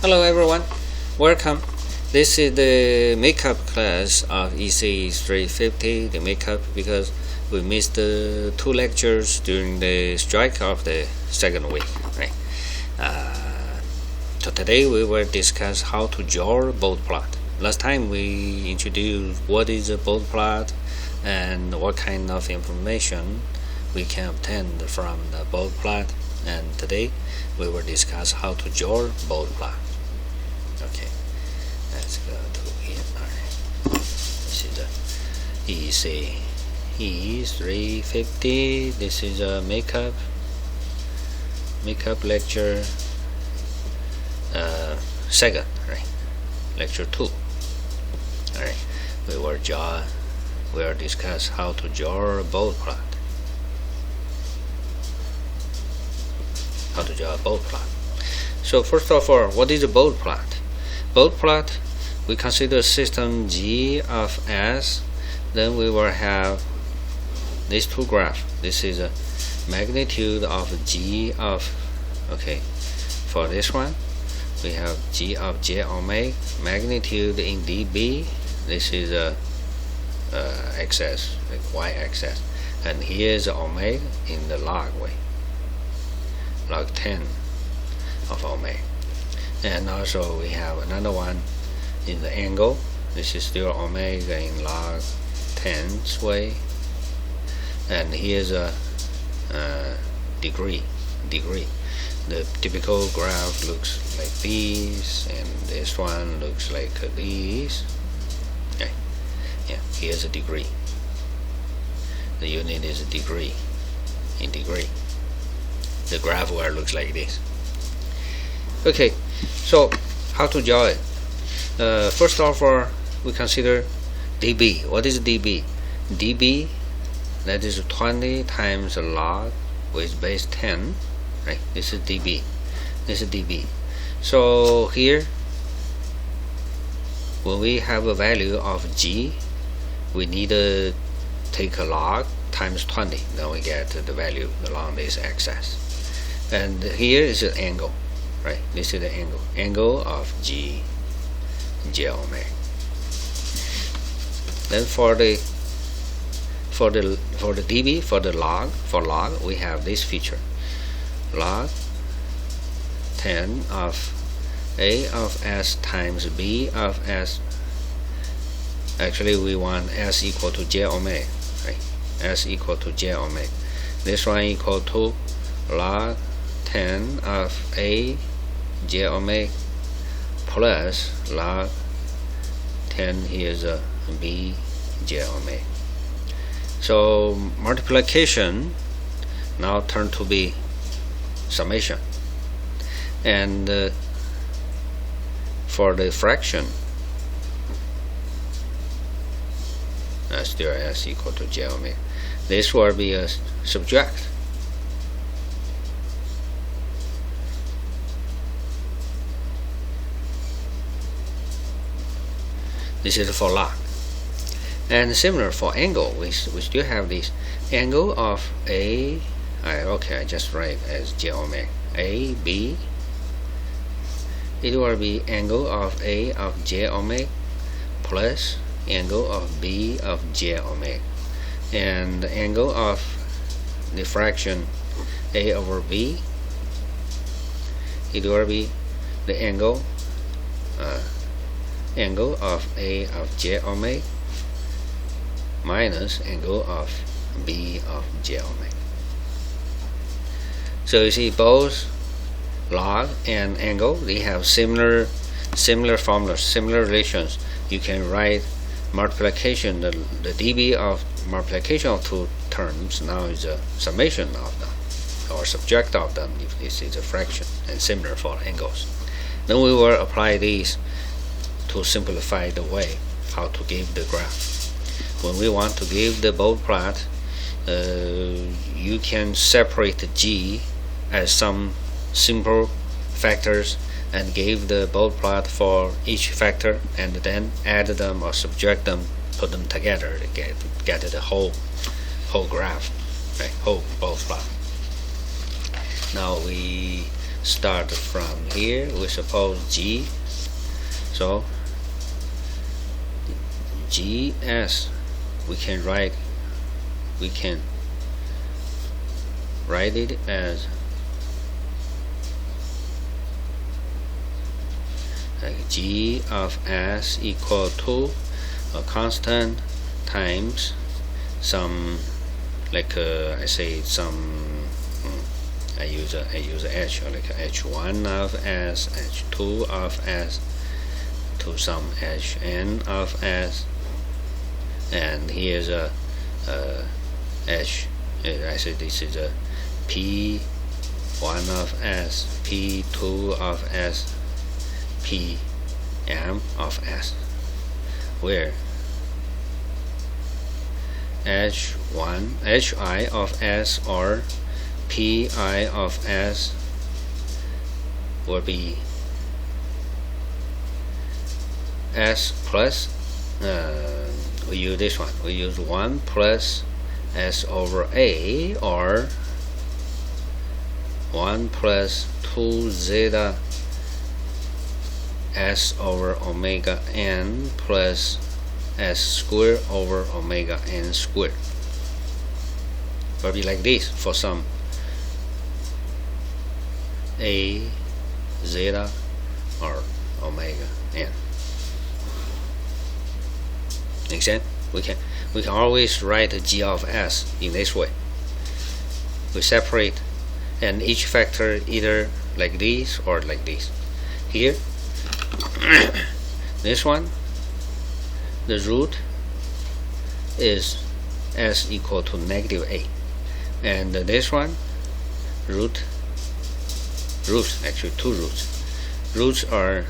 Hello everyone, welcome. This is the makeup class of ECE350, the makeup, because we missed the 2 lectures during the strike of the second week, right? So today we will discuss how to draw a Bode plot. Last time we introduced what is a Bode plot and what kind of information we can obtain from the Bode plot, and today we will discuss how to draw Bode plot. Okay, let's go to here. Alright, this is the ECE350. This is a makeup lecture second, right? Lecture 2. Alright, we will discuss how to draw a Bode plot. How to draw a Bode plot. So first of all, what is a Bode plot? Bode plot, we consider system G of S. Then we will have these 2 graphs. This is a magnitude of G of, okay, for this one we have G of J omega, magnitude in dB. This is a axis, like y-axis, and here is omega in the log way, log 10 of omega. And also we have another one in the angle. This is still omega in log 10's way, and here's a degree. The typical graph looks like this, and this one looks like this. Okay, yeah, here's a degree. The unit is a degree. In degree, the graph where looks like this. Okay, so how to draw it? First of all, we consider dB. What is dB? dB, that is 20 times log with base 10, right? This is dB. This is dB. So here, when we have a value of G, we need to take a log times 20. Then we get the value along this axis. And here is an angle. Right, this is the angle of J omega. Then for the dB, for log, we have this feature, log 10 of A of S times B of S. Actually, we want S equal to J omega, right? S equal to J omega. This one equal to log 10 of A J omega plus log 10 here's a B J omega. So multiplication now turn to be summation, and for the fraction still S equal to J omega. This will be a subtract. This is for log. And similar for angle, we still have this angle of A. Okay, I just write as J omega. A, B. It will be angle of A of J omega plus angle of B of J omega. And the angle of the fraction A over B, it will be the angle of A of J omega minus angle of B of J omega. So you see both log and angle, they have similar formulas, similar relations. You can write multiplication, the dB of multiplication of 2 terms now is a summation of them, or subtract of them if this is a fraction, and similar for angles. Then we will apply these to simplify the way how to give the graph. When we want to give the Bode plot, you can separate G as some simple factors and give the Bode plot for each factor, and then add them or subtract them, put them together to get the whole whole graph, right? Whole both plot. Now we start from here. We suppose G, so GS we can write it as like G of S equal to a constant times some, like I say some, I use H, like H1 of S, H2 of S, to some Hn of S, and here's a H. I say this is a P1 of S, P2 of S, Pm of S, where H1, Hi of S or Pi of S will be S plus, we use this one, we use 1 plus S over A, or 1 plus 2 zeta S over omega n plus S squared over omega n squared. Will be like this for some A zeta or omega n. Make sense? We can always write G of S in this way. We separate, and each factor either like this or like this. Here, this one, the root is S equal to negative A, and this one, roots, actually two roots. Roots are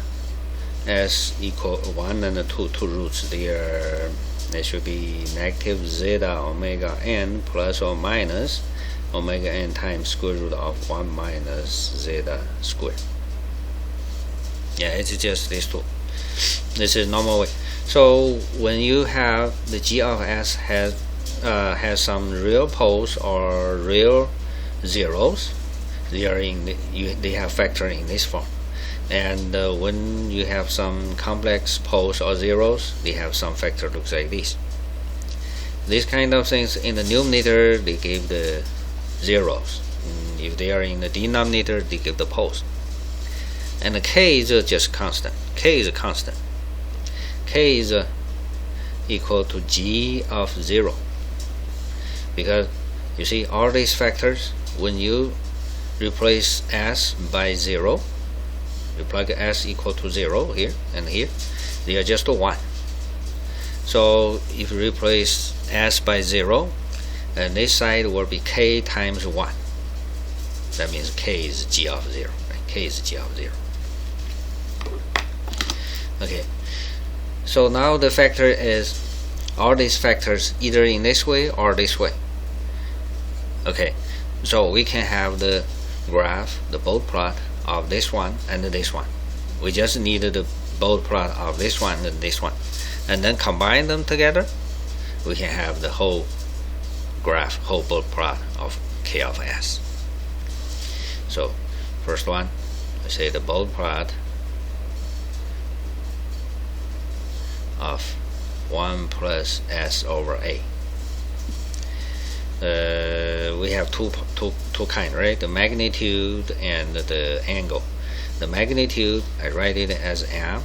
S equal 1 and 2 roots. They should be negative zeta omega n plus or minus omega n times square root of 1 minus zeta squared. Yeah, it's just these two. This is normal way. So when you have the G of S has some real poles or real zeros, they have factor in this form. And when you have some complex poles or zeros, they have some factor looks like this. These kind of things in the numerator, they give the zeros. If they are in the denominator, they give the poles. And the K is just constant. K is a constant. K is equal to G of 0. Because you see all these factors, when you replace S by 0, you plug S equal to 0 here and here, they are just 1. So if you replace S by 0, and this side will be K times 1. That means K is G of 0. Right? K is G of 0. Okay. So now the factor is all these factors either in this way or this way. Okay. So we can have the graph, the Bode plot of this one and this one. We just need the Bode plot of this one and this one, and then combine them together. We can have the whole graph, whole Bode plot of K of S. So first one, I say the Bode plot of 1 plus S over A. We have two kind, right? The magnitude and the angle. The magnitude, I write it as M.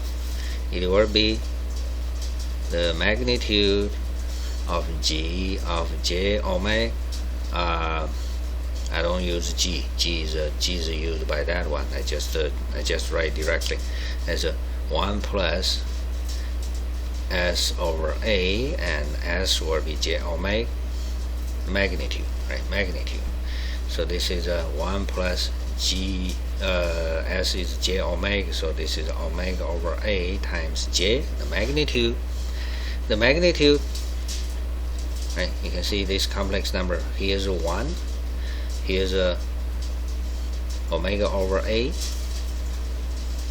It will be the magnitude of G of J omega. I don't use G. G is used by that one. I just write directly as a 1 plus S over A, and S will be J omega. Magnitude, right? Magnitude. So this is a 1 plus G, S is J omega, so this is omega over A times J, the magnitude. The magnitude, right? You can see this complex number. Here's a 1, here's a omega over A.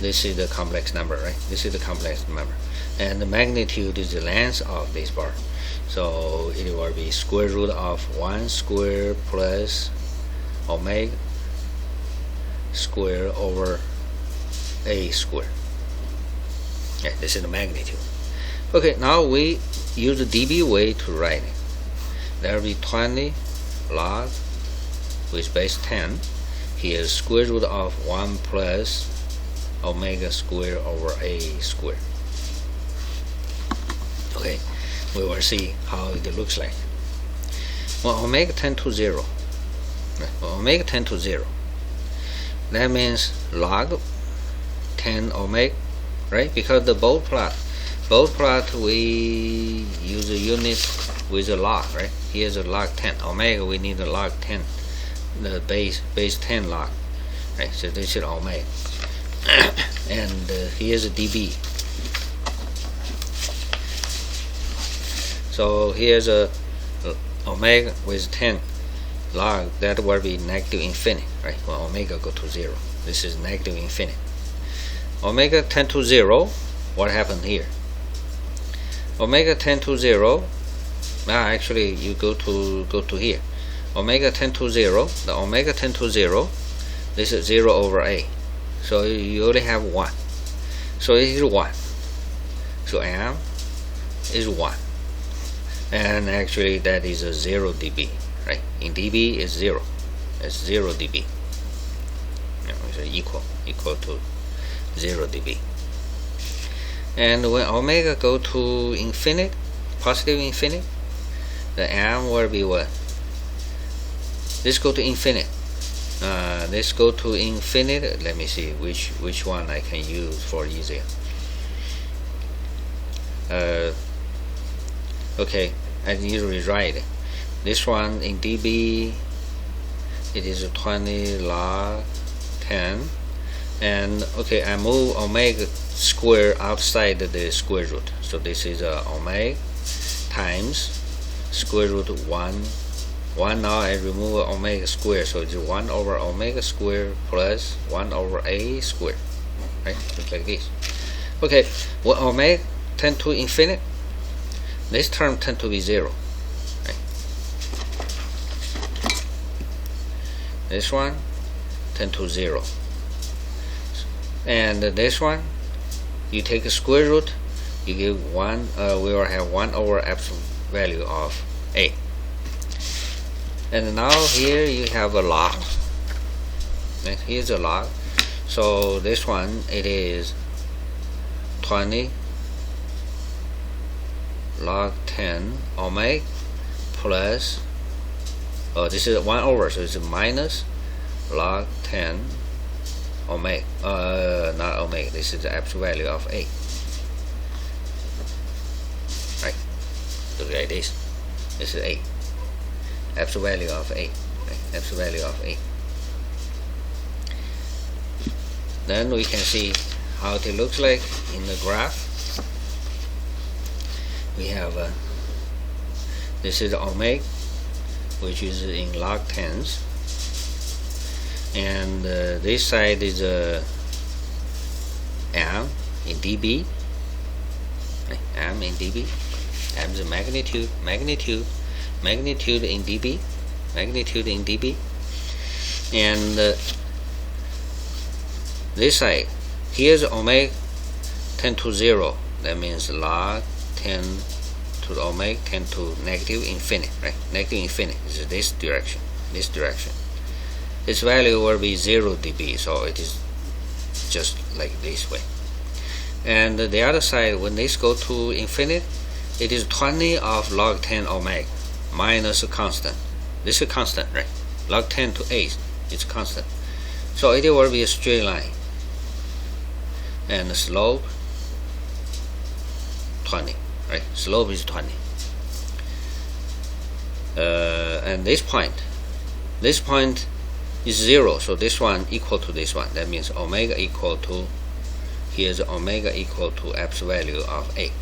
This is the complex number, right? This is the complex number. And the magnitude is the length of this bar. So it will be square root of 1 squared plus omega square over A square. Okay, this is the magnitude. Okay, now we use the dB way to write it. There will be 20 log with base 10. Here is square root of 1 plus omega square over A square. Okay, we will see how it looks like. When omega tend to 0, when omega tend to 0, that means log 10 omega, right? Because the Bode plot we use a unit with a log, right? Here's a log 10 omega. We need a log 10, the base 10 log, right? So this is omega, and here's a dB. So here's a omega with 10 log. That will be negative infinity, right? When omega go to 0, this is negative infinity. Omega tend to 0. What happened here? Omega tend to 0. Actually, you go to here. Omega tend to 0. The omega tend to 0. This is 0 over A. So you only have 1. So it is 1. So M is 1. And actually that is a 0 dB, right? In dB is 0. It's 0 dB. It's equal to 0 dB. And when omega go to infinite, positive infinite, the M will be what? This go to infinite. This go to infinite. Let me see which one I can use for easier. Okay, I need to rewrite it. This one in dB, it is 20 log 10, and okay, I move omega square outside the square root. So this is omega times square root 1. Now I remove omega square, so it's 1 over omega square plus 1 over A square, right? Just like this. Okay, when omega tend to infinite, this term tend to be 0. Right? This one tend to 0. And this one, you take a square root, you give 1, we will have 1 over absolute value of A. And now here you have a log. And here's a log. So this one, it is 20 log 10 omega plus, this is 1 over, so it's minus log 10 omega, not omega, this is the absolute value of A, right? Look like this is A, absolute value of A, right? Absolute value of A. Then we can see how it looks like in the graph. We have this is omega, which is in log tens, and this side is M in dB. M in dB. M is magnitude in dB, magnitude in dB, and this side here's omega tend to 0. That means log 10 to the omega tend to negative infinity, right? Negative infinity is this direction. Its value will be 0 dB, so it is just like this way. And the other side, when this go to infinity, it is 20 of log 10 omega minus a constant. This is constant, right? Log 10 to A is constant. So it will be a straight line. And the slope 20. Right, slope is 20, and this point is 0, so this one equal to this one. That means omega equal to, here's omega equal to absolute value of A.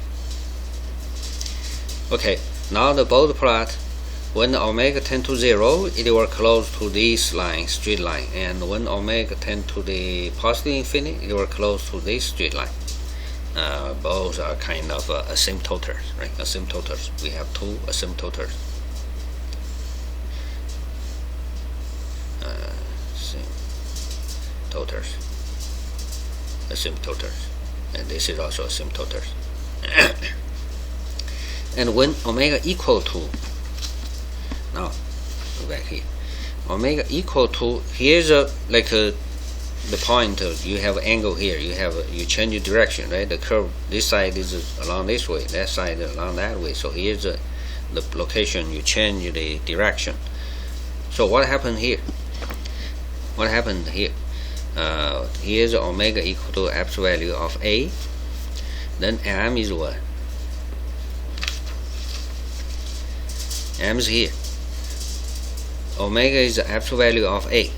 Okay, now the Bode plot, when omega tend to 0, it will close to this line, straight line, and when omega tend to the positive infinity, it will close to this straight line. Both are kind of asymptotes, right? Asymptotes. We have two asymptotes. asymptotes, and this is also asymptotes. And when omega equal to, now go back here, omega equal to, here's the point you have angle here, you change your direction, right? The curve, this side is along this way, that side along that way, so here's the location, you change the direction. So what happened here? What happened here? Here's omega equal to absolute value of A, then M is what? M is here. Omega is the absolute value of A.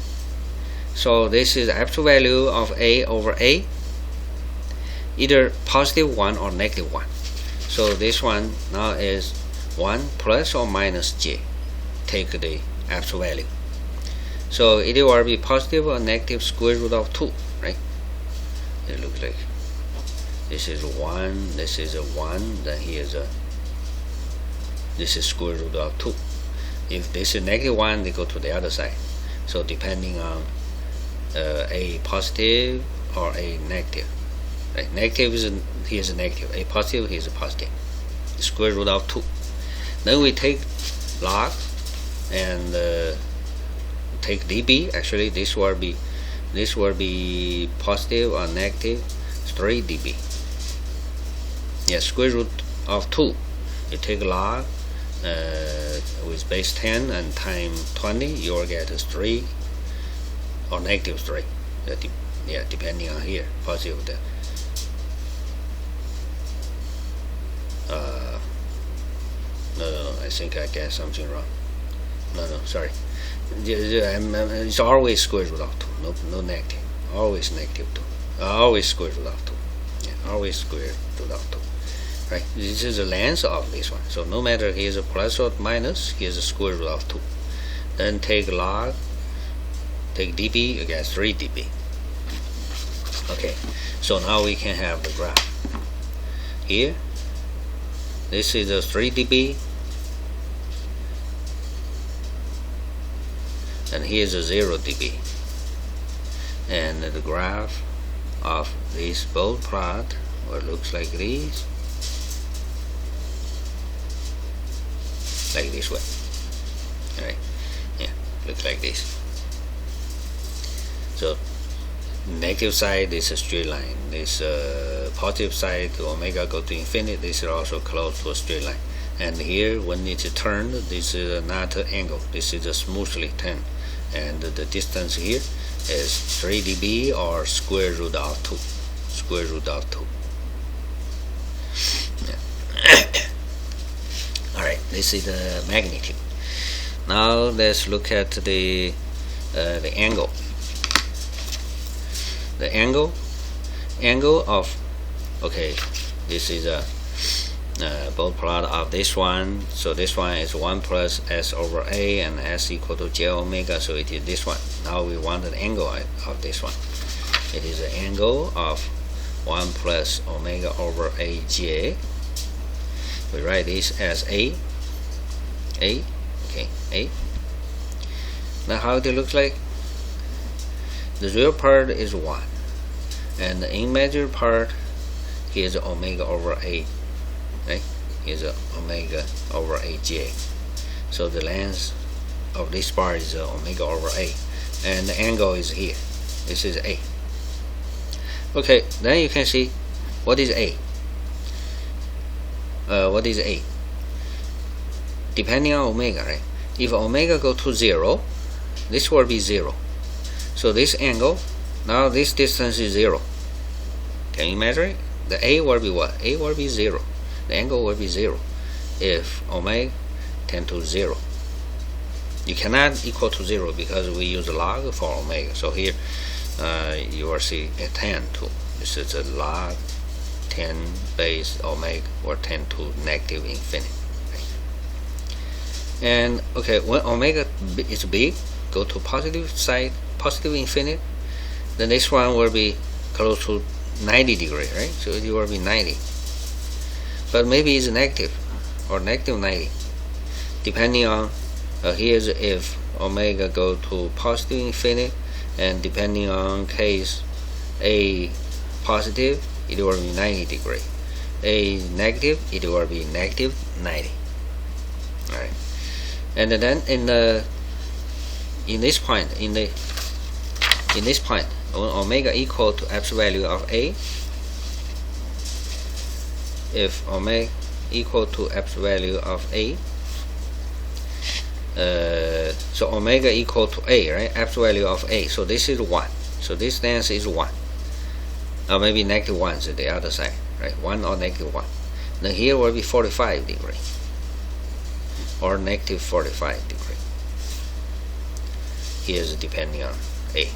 So this is absolute value of A over A, either positive 1 or negative 1. So this one now is 1 plus or minus J. Take the absolute value. So it will be positive or negative square root of 2, right? It looks like this is 1, this is a 1, then here's a, this is square root of 2. If this is negative 1, they go to the other side. So depending on a positive or a negative, right? Negative is here's a negative, a positive, here's a positive. Square root of 2. Then we take log and take dB. Actually, this will be positive or negative 3 dB. Yes, square root of 2. You take log with base 10 and time 20, you will get 3 or negative 3. Yeah, depending on here, positive. No, I think I get something wrong. No, sorry. It's always square root of 2. No negative. Always negative 2. Always square root of 2. Yeah, always square root of 2. Right. This is the length of this one. So no matter here's a plus or minus, here's a square root of 2. Then take log, take dB, you get 3 dB. Okay. So now we can have the graph. Here, this is a 3 dB. And here's a 0 dB. And the graph of this Bode plot looks like this. Like this way. Alright. Yeah, looks like this. So negative side is a straight line. This positive side, omega go to infinity, this is also close to a straight line. And here when it's turned, this is not an angle, this is a smoothly turned. And the distance here is 3 dB or square root of 2. Square root of 2. Yeah. Alright, this is the magnitude. Now let's look at the angle. The angle of, okay, this is a Bode plot of this one. So this one is 1 plus S over A and S equal to J omega, so it is this one. Now we want an angle of this one. It is an angle of 1 plus omega over AJ. We write this as A. Okay, A. Now how it looks like? The real part is 1, and the imaginary part is omega over A. Right? Is omega over AJ. So the length of this part is omega over A, and the angle is here. This is A. Okay, then you can see what is A. What is A? Depending on omega, right? If omega go to 0, this will be 0. So this angle, now this distance is 0. Can you measure it? The A will be what? A will be 0. The angle will be 0 if omega tend to 0. You cannot equal to 0 because we use log for omega. So here you will see a 10 to. This is a log 10 base omega or 10 to negative infinity. Right? And okay, when omega is big, go to positive side, positive infinity, then this one will be close to 90 degree, right? So it will be 90. But maybe it's negative or negative 90, depending on here's if omega go to positive infinity, and depending on case A positive, it will be 90 degree. A negative, it will be negative 90. Alright. And then in this point, when omega equal to absolute value of A, if omega equal to absolute value of A, so omega equal to A, right? Absolute value of A. So this is 1. So this length is 1. Or maybe negative 1 is the other side, right? 1 or negative 1. Then here will be 45 degree. Or negative 45 degree. Here's depending on A,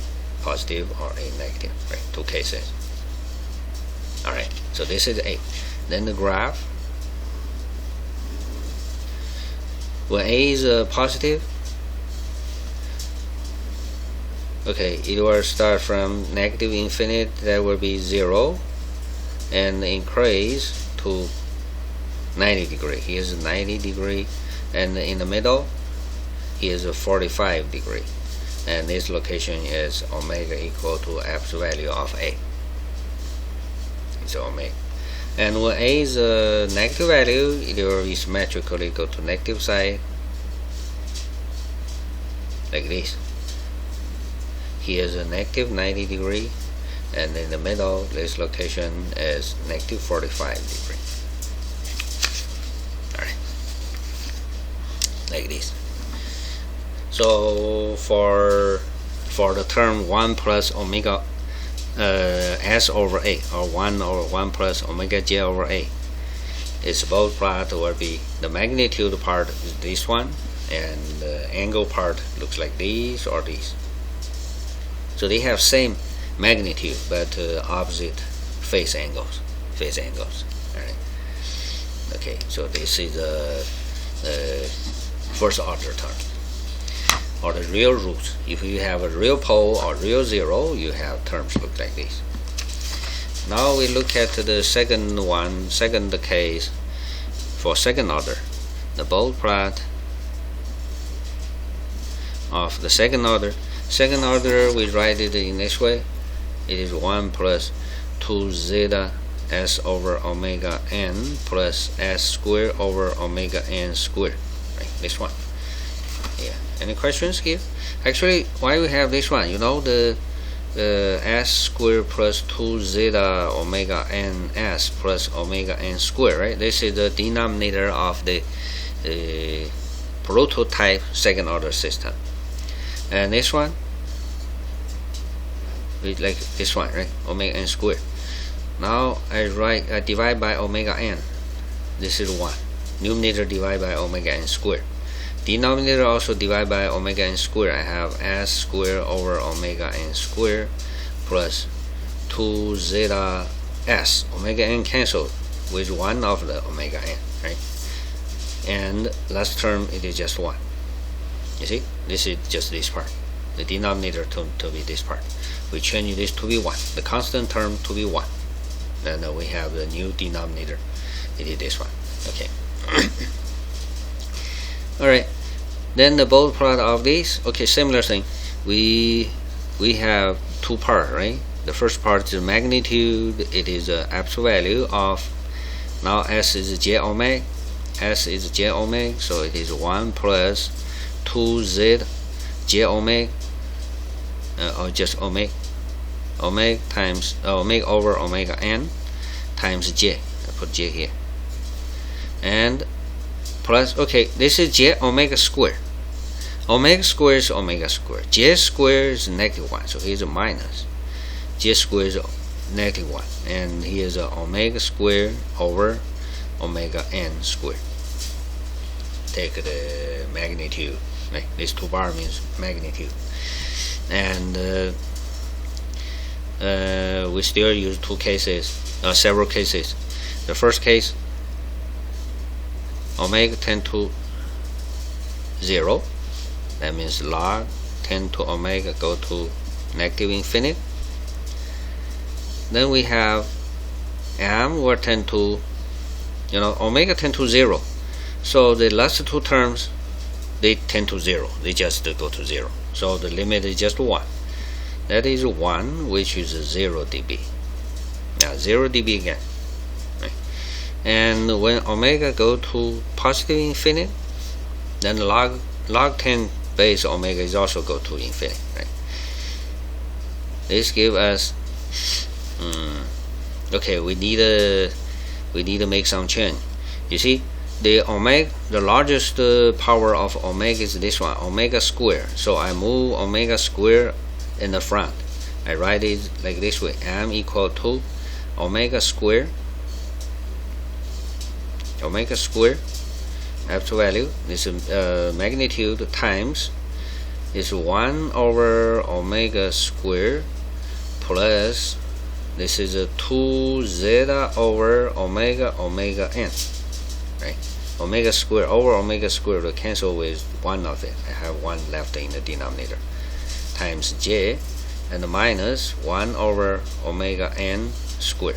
positive or A negative, right? Two cases. Alright, so this is A. Then the graph. When A is positive, okay, it will start from negative infinite, that will be 0, and increase to 90 degree. Here's 90 degree, and in the middle, here's a 45 degree. And this location is omega equal to absolute value of A. It's omega. And when A is a negative value, it will be symmetrically go to negative side, like this. Here's a negative 90 degree, and in the middle, this location is negative 45 degree. Alright, like this. So for the term 1 plus omega S over A, or 1 over 1 plus omega J over A, its Bode plot will be the magnitude part is this one, and the angle part looks like these or these. So they have same magnitude but opposite phase angles. Alright. Okay, so this is the first order term, or the real roots. If you have a real pole or real zero, you have terms look like this. Now we look at the second case for second order. The Bode plot of the second order. Second order, we write it in this way. It is 1 plus 2 zeta s over omega n plus s squared over omega n squared. Right, this one. Yeah. Any questions here? Actually, why we have this one? You know, the s squared plus 2 zeta omega n s plus omega n squared, right? This is the denominator of the prototype second order system. And this one, we like this one, right? Omega n squared. Now I divide by omega n. This is 1. Numerator divide by omega n squared. Denominator also divide by omega n squared. I have s squared over omega n squared plus 2 zeta s. Omega n cancelled with 1 of the omega n, right? And last term, it is just 1. You see, this is just this part. The denominator to be this part. We change this to be 1. The constant term to be 1. Then we have the new denominator. It is this one. Okay. Alright. Then the Bode plot of this. Okay, similar thing. We have two parts, right? The first part is magnitude. It is absolute value of, now S is J omega. S is J omega, so it is 1 plus 2z J omega, or just omega times omega over omega n times J. I put J here. And plus, okay, this is J omega square. Omega square is omega square. J square is negative 1, so here's a minus. J square is negative 1, and here's a omega square over omega n square. Take the magnitude. Right? This 2 bar means magnitude, and we still use several cases. The first case, omega tend to 0. That means log 10 to omega go to negative infinite. Then we have m will tend to, omega tend to 0. So the last two terms, they tend to 0. They just go to 0. So the limit is just 1. That is 1, which is 0 dB. 0 dB again, right? And when omega go to positive infinity, then log 10 base omega is also go to infinity, right? This give us okay, we need to make some change. You see, the largest power of omega is this one, omega square. So I move omega square in the front. I write it like this way: m equal to omega square. Omega square, absolute value. This magnitude times is 1 over omega square plus this is a 2 zeta over omega n, right? Omega square over omega square will cancel with one of it. I have one left in the denominator, times j, and minus 1 over omega n square.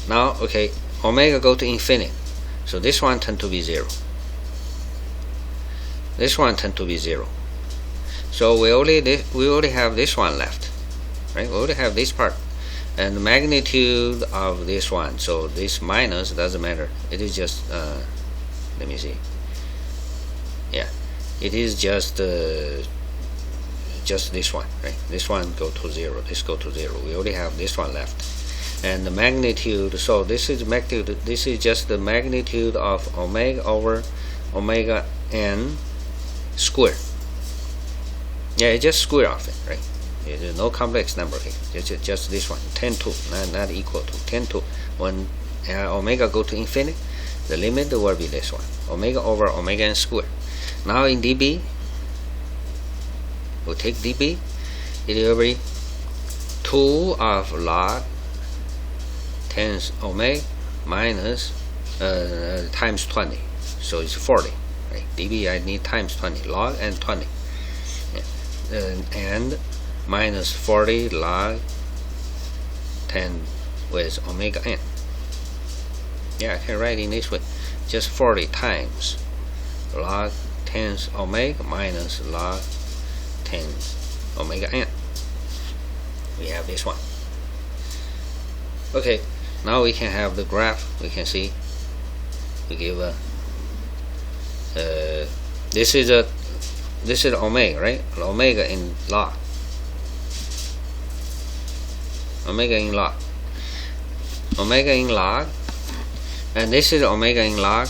Now, okay, omega go to infinity, so this one tend to be 0. This one tend to be 0. So we only have this one left, right? We only have this part, and the magnitude of this one. So this minus doesn't matter. It is just let me see. Yeah, it is just this one, right? This one go to 0. This go to 0. We only have this one left, and the magnitude. So this is magnitude. This is just the magnitude of omega over omega n square. Yeah, it's just square of it, right? There's no complex number here. It's just this one, 10 to, not equal to 10 to. When omega go to infinity, the limit will be this one, omega over omega n square. Now in dB, we'll take dB. It will be 2 of log 10 omega minus times 20. So it's 40, right? dB I need times 20, log and 20. And minus 40 log 10 with omega n. Yeah, I can write in this way, just 40 times log 10 omega minus log 10 omega n. We have this one. Okay, now we can have the graph. We can see we give a this is omega, right? Omega in log. Omega in log. Omega in log. And this is omega in log,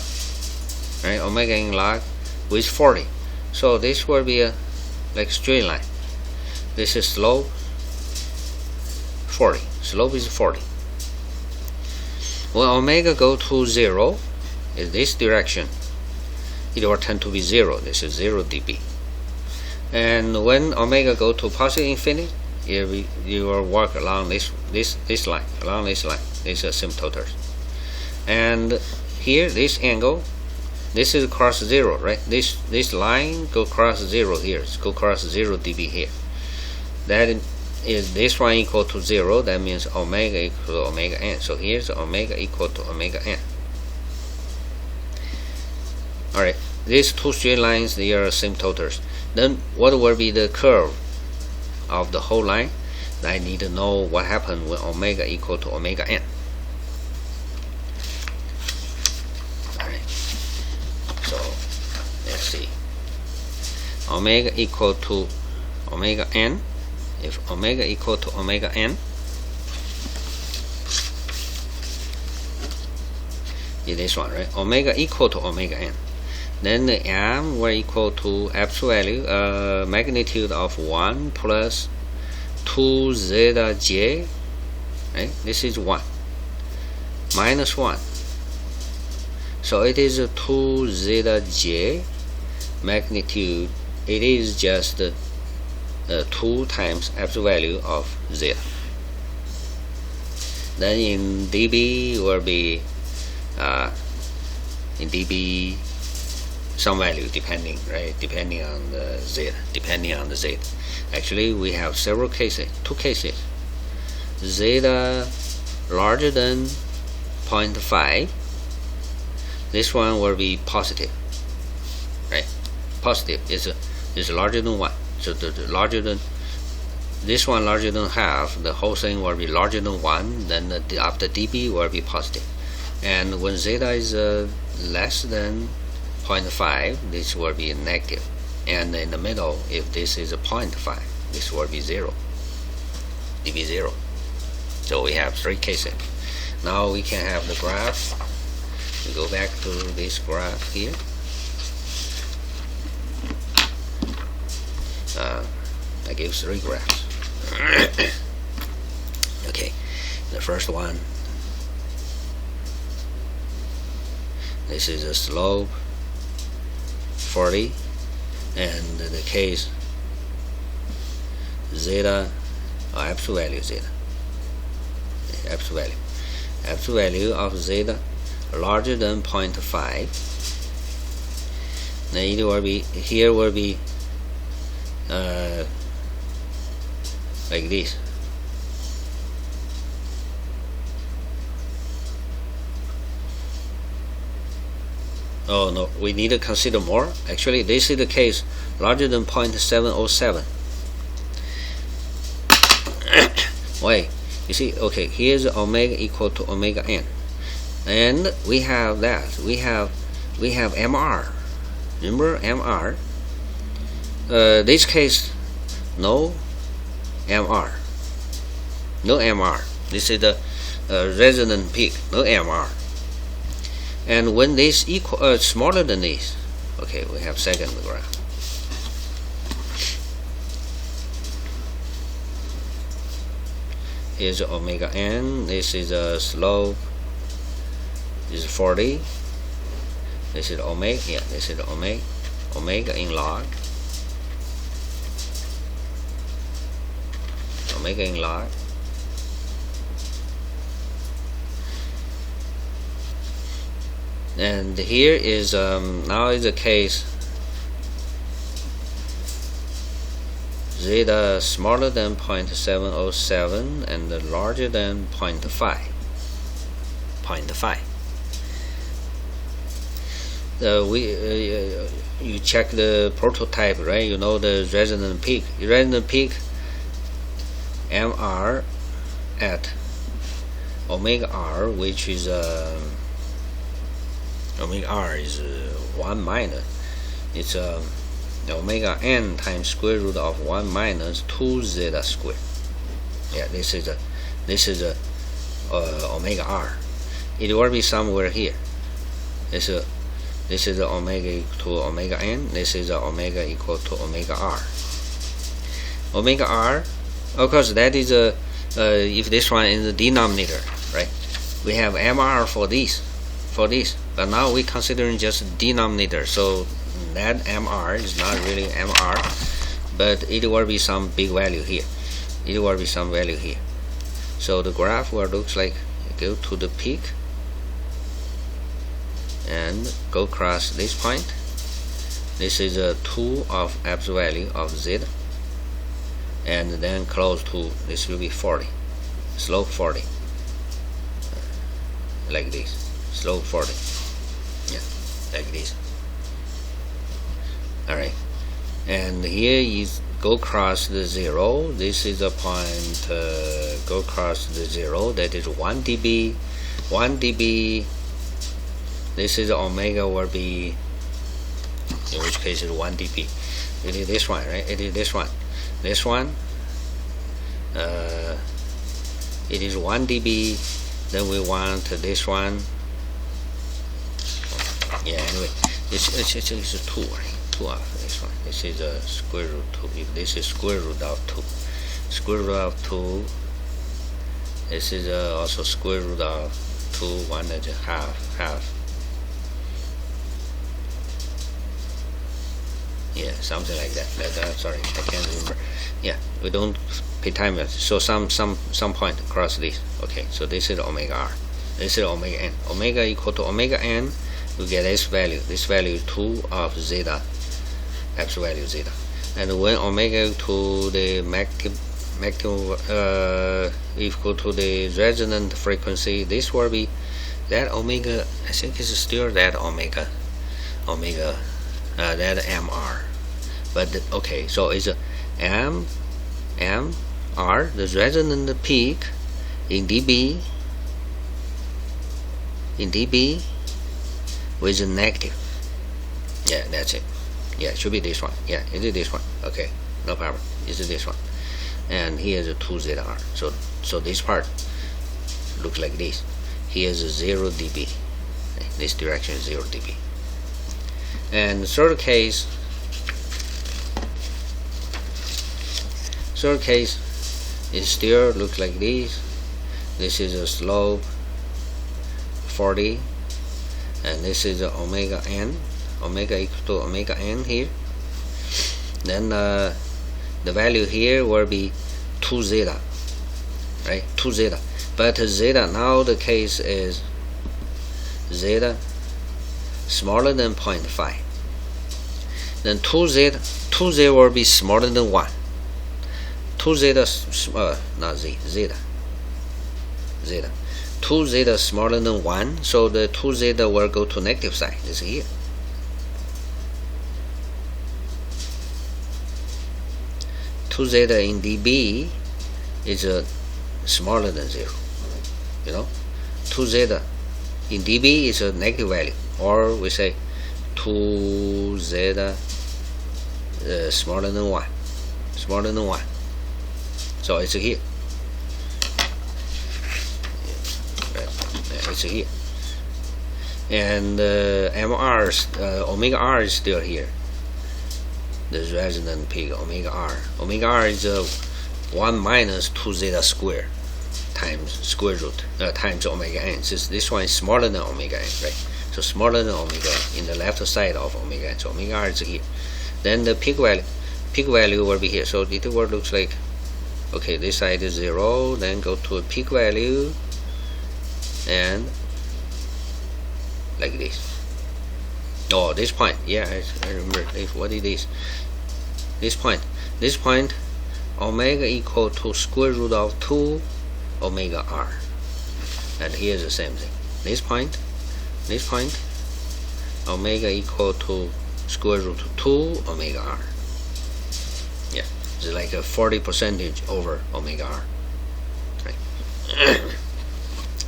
right? Omega in log with 40. So this will be a like straight line. This is slope 40. Slope is 40. When omega go to 0, in this direction, it will tend to be 0. This is 0 dB. And when omega go to positive infinity, you will walk along this line, along this line. This is asymptotes. And here, this angle, this is cross 0, right? This line go cross 0 here. It's go cross 0 dB here. That is this one equal to 0. That means omega equal to omega n. So here's omega equal to omega n. Alright, these two straight lines, they are asymptotes. Then what will be the curve of the whole line? I need to know what happened when omega equal to omega n. Alright, so let's see. Omega equal to omega n. If omega equal to omega n, is this one, right? Omega equal to omega n. Then the m will equal to absolute value, magnitude of 1 plus 2 zeta j, right? This is 1 minus 1. So it is a 2 zeta j magnitude. It is just 2 times absolute value of zeta. Then in dB will be in dB some value depending, right? Depending on the zeta. Actually, we have several cases, 2 cases. Zeta larger than 0.5. This one will be positive, right? Positive is larger than 1. So the larger than this one larger than half, the whole thing will be larger than 1, then after dB will be positive. And when zeta is less than 0.5, this will be negative. And in the middle, if this is a 0.5, this will be 0, dB 0. So we have 3 cases. Now we can have the graph. We go back to this graph here. I give 3 graphs. Okay, the first one, this is a slope 40, and the case zeta, absolute value zeta, absolute value of zeta larger than 0.5. Then it will be, here will be like this. Oh no, we need to consider more. Actually, this is the case larger than 0.707. Wait, you see, okay, here's omega equal to omega n, and we have that. We have MR. Remember MR? This case, no MR. No MR. This is the resonant peak. No MR. And when this equal smaller than this, okay, we have second graph. Here's omega n. This is a slope. This is 40. This is omega. Yeah, this is omega. Omega in log. Omega in log. And here is now is the case zeta smaller than 0.707 and larger than 0.5. 0.5. You check the prototype, right? You know the resonant peak. Resonant peak MR at omega r, which is omega r is 1 minus. It's omega n times square root of 1 minus 2 zeta squared. Yeah, this is omega r. It will be somewhere here. This is omega equal to omega n. This is omega equal to omega r. Omega r, of course, that is if this one is the denominator, right? We have MR for this, but now we're considering just denominator. So that MR is not really MR, but it will be some big value here. It will be some value here. So the graph will looks like go to the peak and go across this point. This is a 2 of absolute value of zeta, and then close to this will be 40, slope 40, like this, slope 40, yeah, like this. All right, and here is go across the 0. This is a point go across the 0, that is 1 dB. 1 dB. This is omega will be, in which case is 1 dB. It is this one, right? It is this one. This one, it is 1 dB. Then we want this one. Yeah, anyway, it's 2, right? 2 of this one. This is a square root 2. If this is square root of 2, square root of 2. This is also square root of 2, 1 and a half. Yeah, something like that. Sorry, I can't remember. Yeah, we don't pay time. So some point across this. Okay, so this is omega r. This is omega n. Omega equal to omega n. We get this value. This value is 2 of zeta, absolute value zeta. And when omega to the equal to the resonant frequency, this will be that omega. I think it's still that omega. That MR, but okay, so it's a M R, the resonant peak in dB with a negative. Yeah, that's it. Yeah, it should be this one. Yeah, it is this one. Okay, no problem. It's this one. And here's a 2ZR. So this part looks like this. Here's a 0 dB. This direction is 0 dB. And the third case it still looks like this. This is a slope 40, and this is a omega n, omega equal to omega n here. Then the value here will be 2 zeta, right? 2 zeta. But zeta, now the case is zeta smaller than 0.5. Then 2 zeta will be smaller than 1. 2 zeta, not z, zeta. 2 zeta smaller than 1, so the 2 zeta will go to negative side. This is here. Two zeta in dB is smaller than 0. You know, 2 zeta in dB is a negative value, or we say 2 zeta smaller than 1. Smaller than 1. So it's here. It's here. And MR, omega R is still here. The resonant peak omega R. Omega R is 1 minus 2 zeta square times square root times omega n. Since this one is smaller than omega n, right? So smaller than omega n in the left side of omega n. So omega R is here. Then the peak value will be here. So it will looks like, okay, this side is 0. Then go to a peak value, and like this. Oh, this point. Yeah, I remember this. What is this? This point, omega equal to square root of 2 omega r. And here's the same thing. This point, omega equal to square root of 2 omega r. Yeah, it's like a 40% over omega r. Right.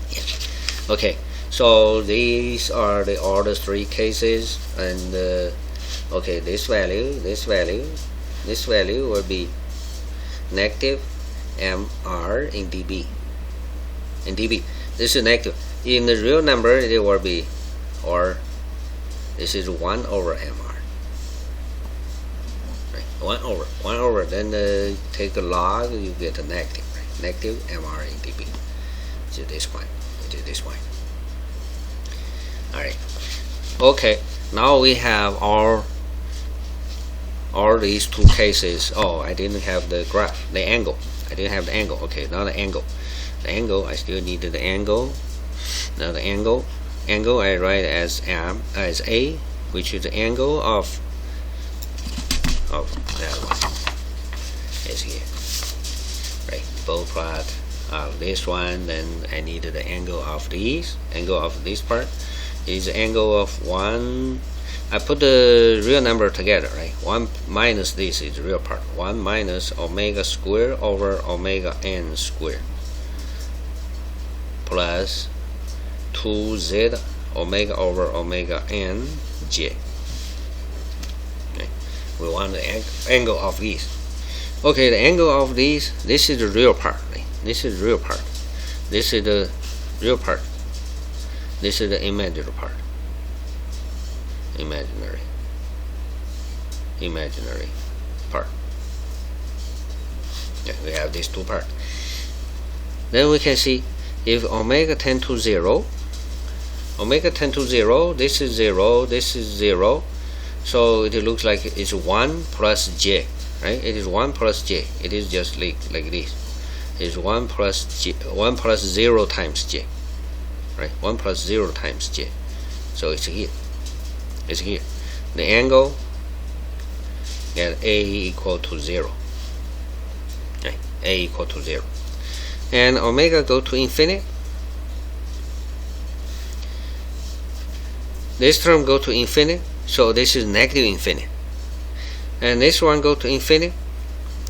Yeah. Okay. So these are all the three cases, and okay, this value will be negative mr in dB. This is negative. In the real number, it will be, or this is 1 over mr. Right? 1 over. Then take a log, you get a negative. Right? Negative mr in dB. So this point. It is this point. Alright. Okay. Now we have all these two cases. Oh, I didn't have the graph, the angle. I didn't have the angle. Okay, now the angle. The angle, I still needed the angle. Now the angle I write as A, which is the angle of that one. Is here. Right. Bode plot of this one. Then I needed the angle of these. Angle of this part is the angle of 1. I put the real number together, right? 1 minus this is the real part. 1 minus omega square over omega n square plus 2 zeta omega over omega n j. Okay. We want the angle of these. Okay, the angle of these, this is the real part. Right? This is the real part. This is the real part. This is the imaginary part. Imaginary part. Yeah, we have these two parts. Then we can see if omega tend to 0, this is 0, this is 0, so it looks like it's 1 plus j, right? It is 1 plus j. It is just like this. It's 1 plus j, 1 plus 0 times j. Right, 1 plus 0 times j. So it's here. It's here. The angle at A equal to 0. Right, A equal to 0. And omega go to infinity. This term go to infinity, so this is negative infinity. And this one go to infinity.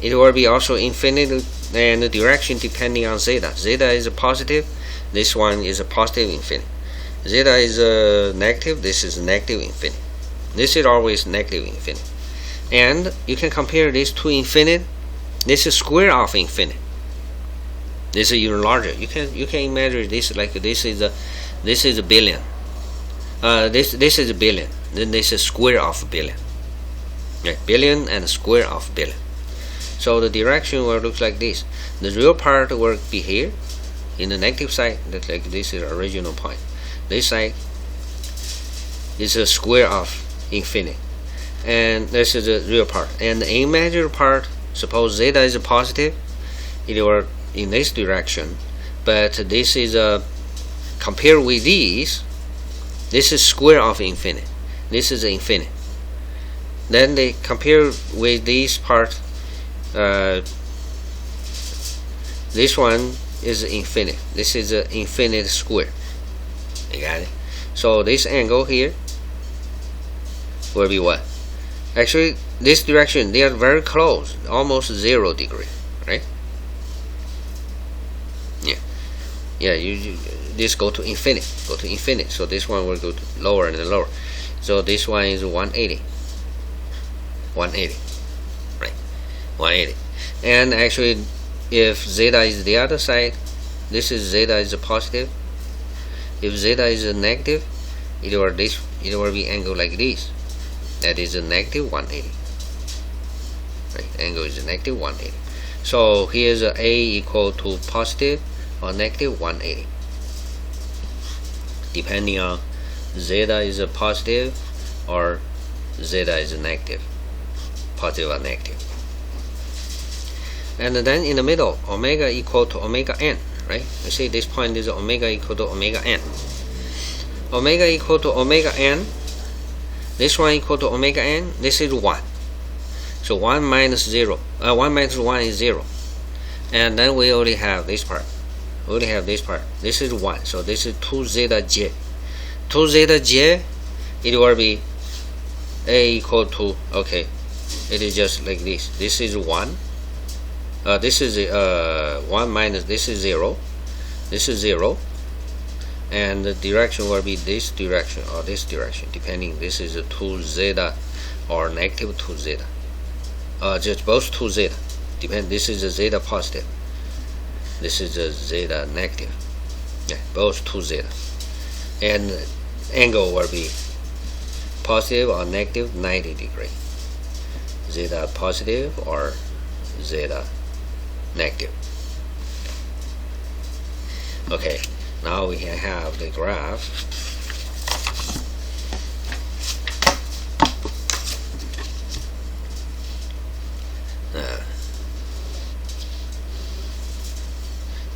It will be also infinity and the direction depending on zeta. Zeta is a positive, this one is a positive infinity. Zeta is a negative, this is negative infinity. This is always negative infinity. And you can compare this to infinity. This is square of infinity. This is even larger. You can imagine this like this is a billion. This is a billion. Then this is square of billion. Right? Billion and square of billion. So the direction will look like this. The real part will be here in the negative side. That's like this is the original point. This side is a square of infinity, and this is the real part. And the imaginary part, suppose zeta is a positive, it will in this direction, but this is a compared with these. This is square of infinity. This is infinity. Then they compare with this part. This one is infinite. This is an infinite square. You got it? So this angle here will be what? Actually, this direction, they are very close, almost 0 degree, right? Yeah. You this go to infinity. So this one will go to lower and lower. So this one is 180. 180, right? 180. And actually, if zeta is the other side, this is zeta is a positive. If zeta is a negative, it will be angle like this. That is a negative 180. Right? Angle is a negative 180. So here's a equal to positive or negative 180. Depending on zeta is a positive or zeta is a negative. Positive or negative. And then in the middle, omega equal to omega n, right? You see this point is omega equal to omega n. Omega equal to omega n. This one equal to omega n. This is 1. So 1 minus 0. 1 minus 1 is 0. And then we only have this part. This is 1. So this is 2 zeta j. 2 zeta j, it will be a equal to, okay, it is just like this. This is 1. This is 1 minus, this is 0. This is 0. And the direction will be this direction or this direction, depending. This is a 2 zeta or negative 2 zeta. Just both 2 zeta. Depend. This is a zeta positive. This is a zeta negative. Yeah, both 2 zeta. And angle will be positive or negative 90 degree. Zeta positive or zeta negative. Okay, now we can have the graph.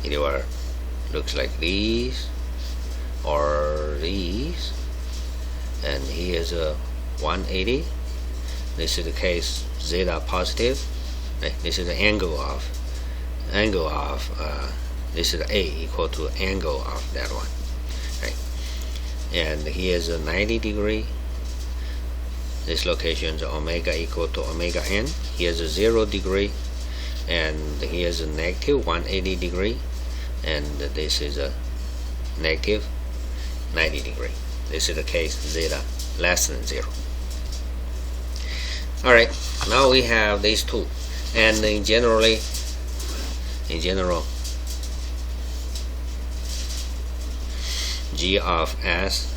It will looks like these or these, and here's a 180. This is the case zeta positive. Right? This is the angle of this is a equal to angle of that one, right? And here's a 90 degree. This location is omega equal to omega n. Here's a 0 degree, and here's a negative 180 degree, and this is a negative 90 degree. This is the case zeta less than 0. All right, now we have these two, and in general, g of s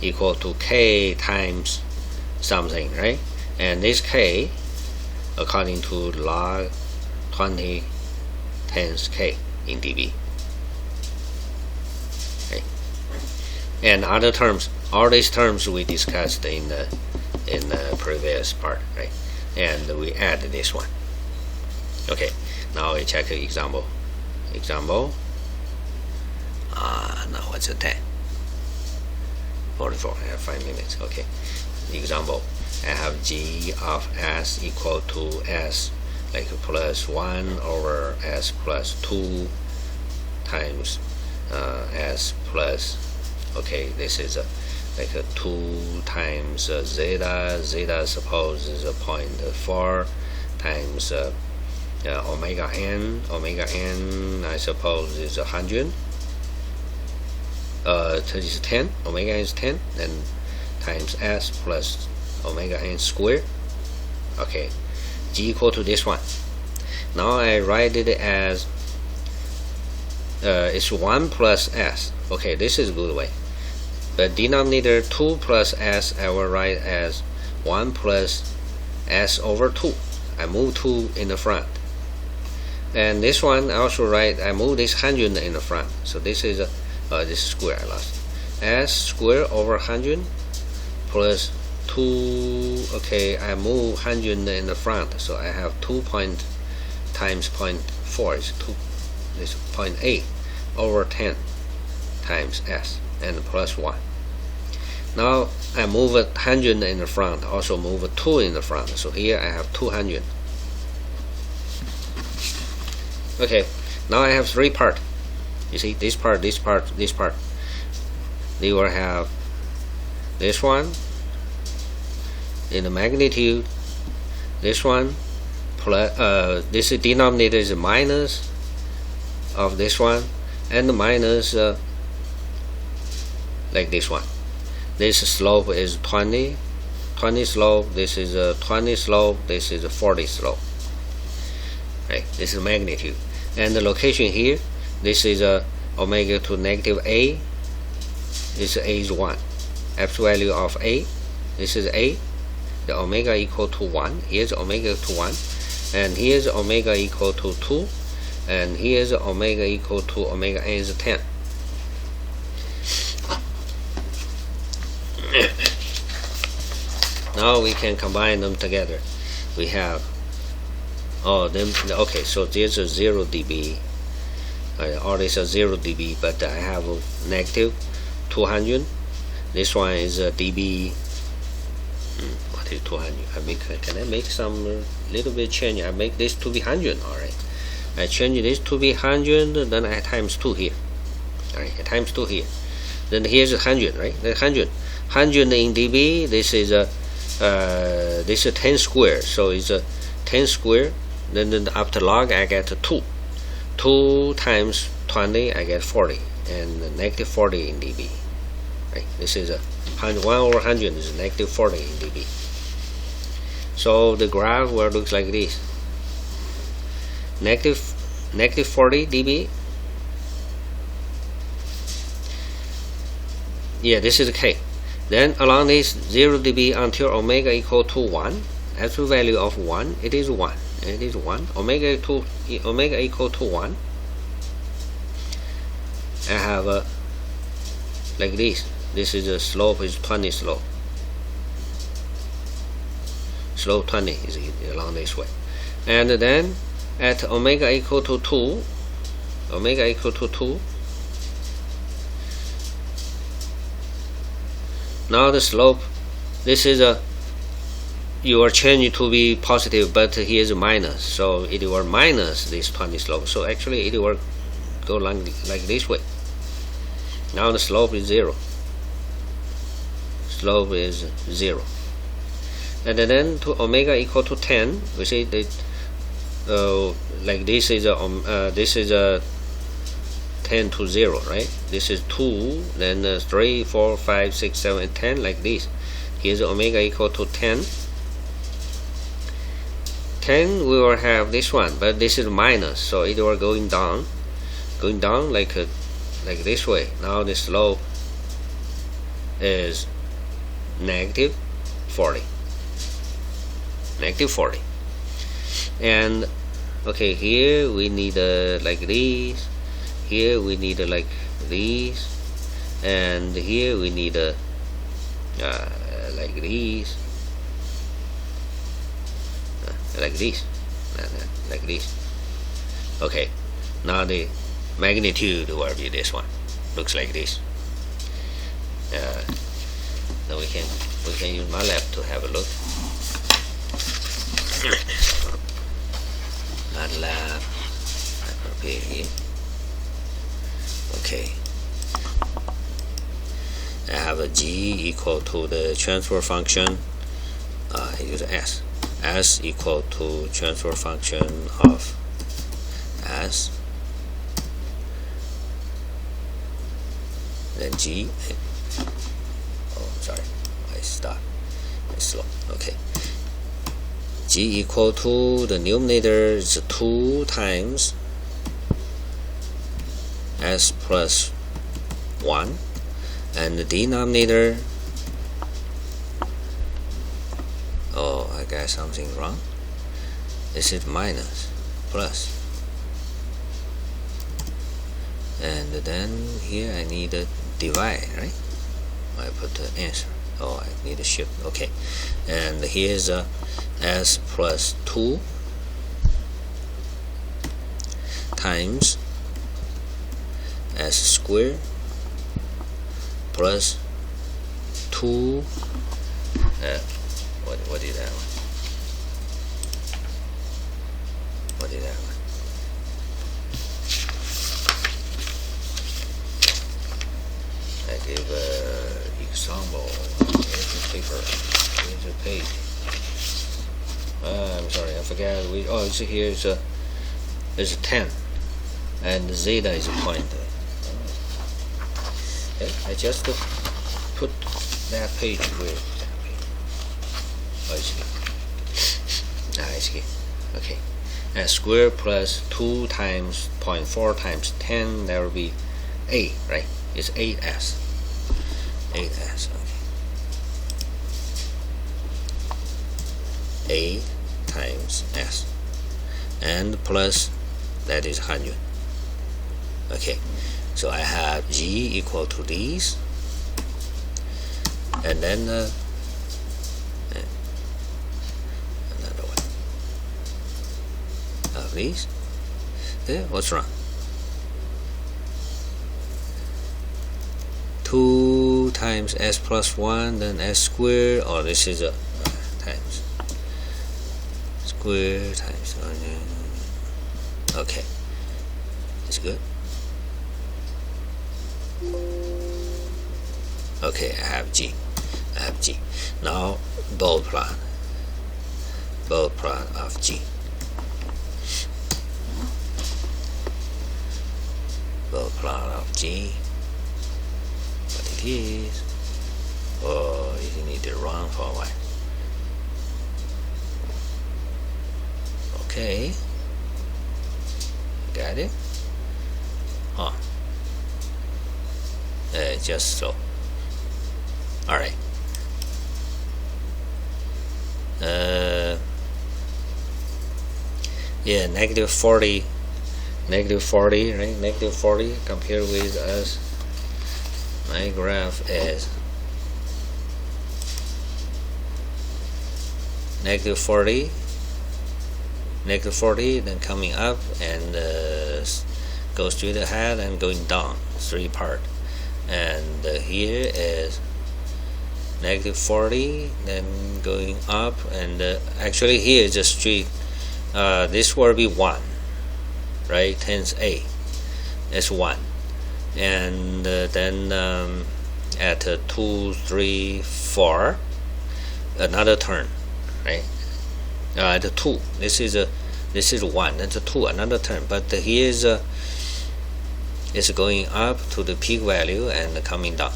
equal to k times something, right? And this k according to log 20 times k in dB. Okay. And other terms, all these terms we discussed in the previous part, right? And we add this one. Okay, now we check the example. Now what's the time? 44. I have 5 minutes. Okay. Example. I have g of s equal to s like plus 1 over s plus 2 times s plus, okay, this is like a 2 times zeta. Zeta suppose is a 0.4 times omega n I suppose is 100. This is 10, omega n is 10, then times s plus omega n squared. Okay, g equal to this one. Now I write it as it's 1 plus s. Okay, this is a good way. But denominator 2 plus s I will write as 1 plus s over 2. I move 2 in the front. And this one I also write, I move this 100 in the front. So this is this square I lost. S squared over 100 plus 2. Okay, I move 100 in the front, so I have 2 times 0.4 is 2. This 0.8 over 10 times s and plus 1. Now I move 100 in the front, also move 2 in the front. So here I have 200. Okay, now I have 3 parts. You see, this part, this part, this part. They will have this one in the magnitude, this one plus this denominator is minus of this one, and the minus like this one. This slope is 20 slope, this is a 20 slope, this is a 40 slope. Right, this is magnitude. And the location here, this is a omega to negative a. This a is 1. Absolute value of a. This is a. The omega equal to 1. Here's omega to 1. And here's omega equal to 2. And here's omega equal to omega n is 10. Now we can combine them together. We have okay, so there's a 0 dB. All this is 0 dB, but I have a negative 200. This one is a dB. What is 200? Can I make some little bit change? I make this to be 100. All right. I change this to be 100. Then I times 2 here. All right. I times 2 here. Then here's 100. Right. Then 100 in dB. This is a 10 square. So it's a 10 square. Then after log I get 2. 2 times 20 I get 40, and negative 40 in dB. Right? This is 1 over 100 is negative 40 in dB. So the graph will look like this. Negative 40 dB. Yeah, this is K. Then along this 0 dB until omega equal to 1. Absolute value of 1. It is 1. It is 1. Omega equal to 1. I have like this. This is a slope is 20 slope. Slope 20 is along this way. And then at omega equal to 2, now the slope, this is a, you are changing to be positive, but here is a minus, so it will minus this 20 slope. So actually it will go like this way. Now the slope is 0. Slope is 0. And then to omega equal to 10, we see that like this is a 10 to 0, right? This is 2, then 3, 4, 5, 6, 7, and 10, like this. Here's omega equal to 10. 10 we will have this one, but this is minus, so it will going down like this way. Now the slope is negative 40. And okay, here we need like this, here we need like this, and here we need like this, like this. Okay, now the magnitude will be this one. Looks like this. Now we can use my lab to have a look. MATLAB, I prepare here. Okay, I have a G equal to the transfer function. I use S. S equal to transfer function of S, then G. Oh, sorry, I stopped. It's slow. Okay. G equal to the numerator is 2 times S plus 1, and the denominator, oh, I got something wrong. This is minus, plus, and then here I need a divide, right? I put the answer. Oh, I need a shift. Okay, and here's a S plus 2 times S squared plus 2. What is that one? What is that one? I give an example. Here's the paper. Here's the page. I'm sorry, I forgot. Oh, it's here. It's a 10, and zeta is a point. Okay, I just put that page with that page. Oh, it's here. It's here. Okay. And square plus 2 times 0.4 times 10, that will be 8, right? It's 8s. 8s, okay. 8 times s. And plus, that is 100. Okay. So I have G equal to these, and then another one of these. There, what's wrong? 2 times s plus 1, then s squared, or this is a times square times 1. Okay, it's good. Okay, I have G. Now Bode plot of G. Bode plot of G. What it is? Oh, you need to run for a while. Okay, got it. Huh? Just so. All right. Yeah, negative 40, right? Negative 40 compared with us. My graph is negative 40, then coming up and goes straight ahead and going down, 3 part. And here is negative 40, then going up, and actually here is a street. This will be 1, right? Times A is 1, and then at 2, 3, 4, another turn, right? At 2, this is 1, that's a 2, another turn. But here is it's going up to the peak value and coming down.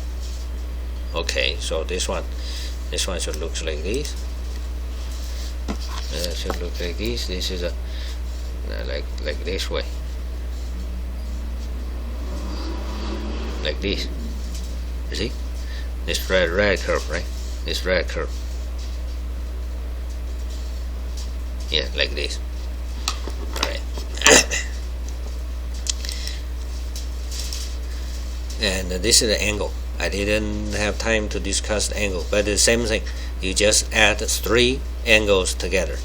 Okay, so this one should look like this. Should look like this. This is a like this way, like this. You see, this red curve, right? This red curve. Yeah, like this. All right. And this is the angle. I didn't have time to discuss the angle, but the same thing. You just add 3 angles together,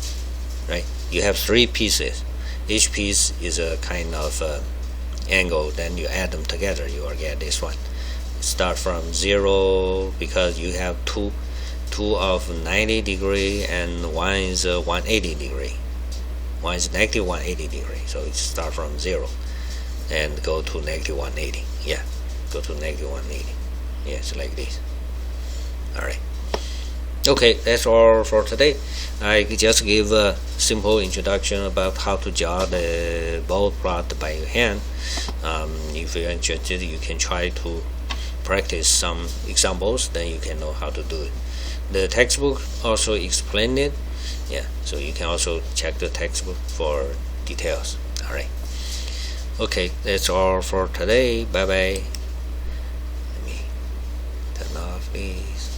right? You have 3 pieces. Each piece is a kind of angle. Then you add them together, you will get this one. Start from 0 because you have two of 90 degree and one is 180 degree. One is negative 180 degree. So you start from 0 and go to negative 180. Yeah, go to negative 180. Yes, like this. All right. Okay, that's all for today. I just give a simple introduction about how to draw the bold plot by hand. If you're interested, you can try to practice some examples, then you can know how to do it. The textbook also explained it. Yeah, so you can also check the textbook for details. All right. Okay, that's all for today. Bye bye. Let me turn off these.